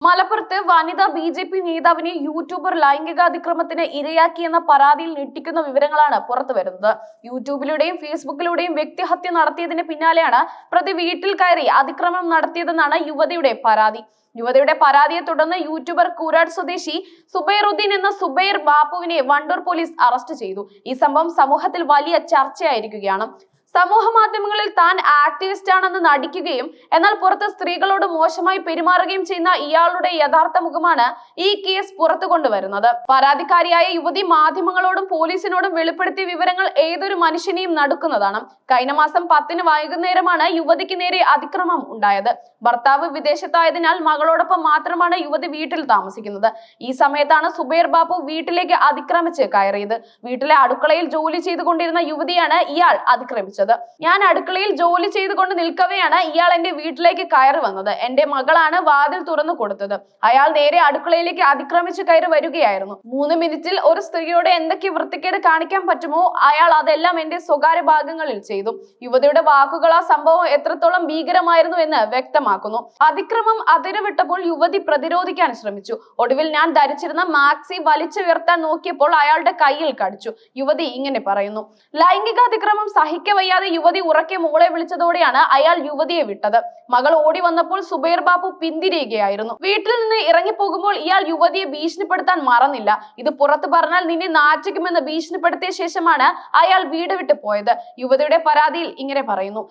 മലപ്പുറത്ത് വനിതാ ബി.ജെ.പി. നേതാവിനെ യൂട്യൂബർ ലൈംഗികാതിക്രമത്തിന് ഇരയാക്കിയെന്ന പരാതിയിൽ ഞെട്ടിക്കുന്ന വിവരങ്ങളാണ് പുറത്തുവരുന്നത്. യൂട്യൂബിലൂടെയും ഫേസ്ബുക്കിലൂടെയും വ്യക്തിഹത്യ നടത്തിയതിന് പിന്നാലെയാണ് പ്രതി വീട്ടിൽ കയറി അതിക്രമം നടത്തിയതെന്നാണ് യുവതിയുടെ പരാതി. യുവതിയുടെ പരാതിയെ തുടർന്ന് യൂട്യൂബർ കൂരാട് സ്വദേശി സുബൈറുദ്ദീൻ എന്ന സുബൈർ ബാപ്പുവിനെ വണ്ടൂർ പോലീസ് അറസ്റ്റ് ചെയ്തു. ഈ സംഭവം സമൂഹത്തിൽ വലിയ ചർച്ചയായിരിക്കുകയാണ്. സമൂഹ മാധ്യമങ്ങളിൽ താൻ ആക്ടിവിസ്റ്റ് ആണെന്ന് നടിക്കുകയും എന്നാൽ പുറത്ത് സ്ത്രീകളോട് മോശമായി പെരുമാറുകയും ചെയ്യുന്ന ഇയാളുടെ യഥാർത്ഥ മുഖമാണ് ഈ കേസ് പുറത്തു കൊണ്ടുവരുന്നത്. പരാതിക്കാരിയായ യുവതി മാധ്യമങ്ങളോടും പോലീസിനോടും വെളിപ്പെടുത്തിയ വിവരങ്ങൾ ഏതൊരു മനുഷ്യനെയും നടുക്കുന്നതാണ്. കഴിഞ്ഞ മാസം 10-ന് വൈകുന്നേരമാണ് യുവതിക്ക് നേരെ അതിക്രമം ഉണ്ടായത്. ഭർത്താവ് വിദേശത്തായതിനാൽ മകളോടൊപ്പം മാത്രമാണ് യുവതി വീട്ടിൽ താമസിക്കുന്നത്. ഈ സമയത്താണ് സുബൈർ ബാപ്പു വീട്ടിലേക്ക് അതിക്രമിച്ച് കയറിയത്. വീട്ടിലെ അടുക്കളയിൽ ജോലി ചെയ്തുകൊണ്ടിരുന്ന യുവതിയാണ് ഇയാൾ അതിക്രമിച്ചത്. ഞാൻ അടുക്കളയിൽ ജോലി ചെയ്തുകൊണ്ട് നിൽക്കവെയാണ് ഇയാൾ എന്റെ വീട്ടിലേക്ക് കയറി വന്നത്. എന്റെ മകളാണ് വാതിൽ തുറന്നു കൊടുത്തത്. അയാൾ നേരെ അടുക്കളയിലേക്ക് അതിക്രമിച്ച് കയറി വരികയായിരുന്നു. 3 മിനിറ്റിൽ ഒരു സ്ത്രീയോട് എന്തൊക്കെ വൃത്തികേട് കാണിക്കാൻ പറ്റുമോ അയാൾ അതെല്ലാം എന്റെ സ്വകാര്യ ഭാഗങ്ങളിൽ ചെയ്തു. യുവതിയുടെ വാക്കുകൾ ആ സംഭവം എത്രത്തോളം ഭീകരമായിരുന്നു എന്ന് വ്യക്തമാക്കുന്നു. അതിക്രമം അതിരുവിട്ടപ്പോൾ യുവതി പ്രതിരോധിക്കാൻ ശ്രമിച്ചു. ഒടുവിൽ ഞാൻ ധരിച്ചിരുന്ന മാക്സി വലിച്ചുയർത്താൻ നോക്കിയപ്പോൾ അയാളുടെ കയ്യിൽ കടിച്ചു. യുവതി ഇങ്ങനെ പറയുന്നു. ലൈംഗികാതിക്രമം സഹിക്കവയ്യാതെ യുവതി ഉറക്കെ മോളെ വിളിച്ചതോടെയാണ് അയാൾ യുവതിയെ വിട്ടത്. മകൾ ഓടി വന്നപ്പോൾ സുബൈർ ബാപ്പു പിന്തിരിയുകയായിരുന്നു. വീട്ടിൽ നിന്ന് ഇറങ്ങിപ്പോകുമ്പോൾ ഇയാൾ യുവതിയെ ഭീഷണിപ്പെടുത്താൻ മറന്നില്ല. ഇത് പുറത്തു പറഞ്ഞാൽ നിന്നെ നാറ്റിക്കുമെന്ന് ഭീഷണിപ്പെടുത്തിയ ശേഷമാണ് അയാൾ വീട് വിട്ടു പോയത്. യുവതിയുടെ പരാതിയിൽ ഇങ്ങനെ പറയുന്നു.